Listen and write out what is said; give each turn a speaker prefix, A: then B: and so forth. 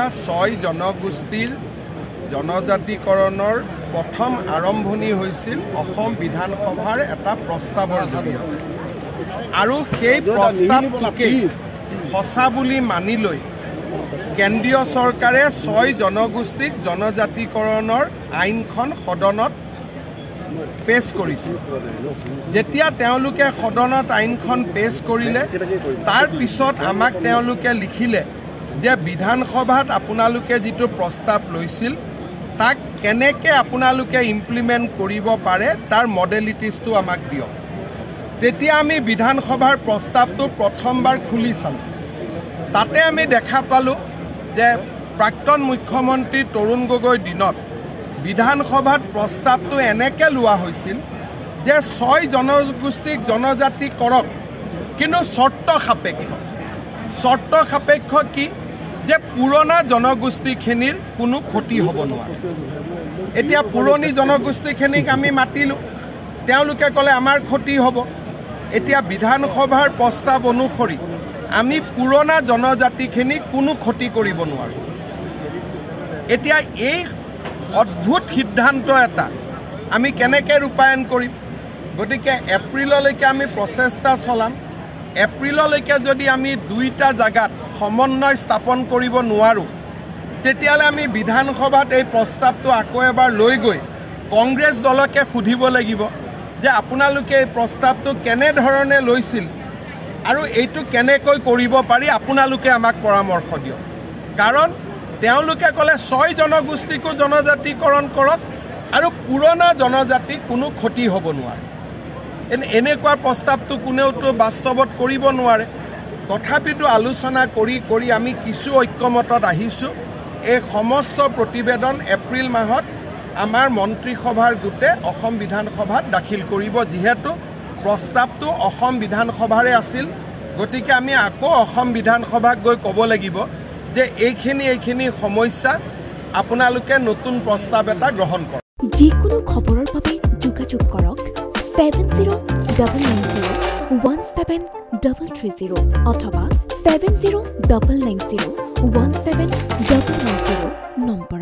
A: 6 জনগোষ্ঠীৰ জনজাতিকৰণৰ প্ৰথম আৰম্ভণি হৈছিল অসম বিধানসভাৰ এটা প্ৰস্তাৱৰ জৰিয়তে আৰু সেই প্ৰস্তাৱটোকে সঁচা বুলি মানি লৈ কেন্দ্ৰীয় চৰকাৰে 6 জনগোষ্ঠীক জনজাতিকৰণৰ আইনখন সদনত পেশ কৰিছিল। যেতিয়া তেওঁলোকে সদনত আইনখন পেশ কৰিলে তাৰ পিছত আমাক তেওঁলোকে লিখিলে যে বিধানসভাত আপোনালোকে যিটো প্ৰস্তাৱ লৈছিল তাক কেনেকৈ আপোনালোকে ইমপ্লিমেণ্ট কৰিব পাৰে তাৰ মডেলিটিজটো আমাক দিয়ক। তেতিয়া আমি বিধানসভাৰ প্ৰস্তাৱটো প্ৰথমবাৰ খুলি চালোঁ। তাতে আমি দেখা পালোঁ যে প্ৰাক্তন মুখ্যমন্ত্ৰী তৰুণ গগৈৰ দিনত বিধানসভাত প্ৰস্তাৱটো এনেকৈ লোৱা হৈছিল যে 6 জনগোষ্ঠীক জনজাতি কৰক, কিন্তু চৰ্ত সাপেক্ষ কি যে পুৰণা জনগোষ্ঠীখিনিৰ কোনো ক্ষতি হ'ব নোৱাৰে। এতিয়া পুৰণি জনগোষ্ঠীখিনিক আমি মাতিলোঁ, তেওঁলোকে ক'লে আমাৰ ক্ষতি হ'ব। এতিয়া বিধানসভাৰ প্ৰস্তাৱ অনুসৰি আমি পুৰণা জনজাতিখিনিক কোনো ক্ষতি কৰিব নোৱাৰোঁ। এতিয়া এই অদ্ভুত সিদ্ধান্ত এটা আমি কেনেকৈ ৰূপায়ণ কৰিম? গতিকে এপ্ৰিললৈকে আমি প্ৰচেষ্টা চলাম। এপ্ৰিললৈকে যদি আমি 2টা জাগাত সমন্বয় স্থাপন কৰিব নোৱাৰোঁ তেতিয়াহ'লে আমি বিধানসভাত এই প্ৰস্তাৱটো আকৌ এবাৰ লৈ গৈ কংগ্ৰেছ দলকে সুধিব লাগিব যে আপোনালোকে এই প্ৰস্তাৱটো কেনেধৰণে লৈছিল আৰু এইটো কেনেকৈ কৰিব পাৰি, আপোনালোকে আমাক পৰামৰ্শ দিয়ক। কাৰণ তেওঁলোকে ক'লে 6 জনগোষ্ঠীকো জনজাতিকৰণ কৰক আৰু পুৰণা জনজাতিক কোনো ক্ষতি হ'ব নোৱাৰে। এনেকুৱা প্ৰস্তাৱটো কোনেওতো বাস্তৱত কৰিব নোৱাৰে। তথাপিতো আলোচনা কৰি আমি কিছু ঐক্যমতত আহিছোঁ। এই সমস্ত প্ৰতিবেদন এপ্ৰিল মাহত আমাৰ মন্ত্ৰীসভাৰ গোটে অসম বিধানসভাত দাখিল কৰিব। যিহেতু প্ৰস্তাৱটো অসম বিধানসভাৰে আছিল, গতিকে আমি আকৌ অসম বিধানসভাক গৈ ক'ব লাগিব যে এইখিনি সমস্যা আপোনালোকে নতুন প্ৰস্তাৱ এটা গ্ৰহণ কৰক।
B: যিকোনো খবৰৰ বাবে যোগাযোগ কৰক 70001730 অথবা 7099017990 নম্বৰ।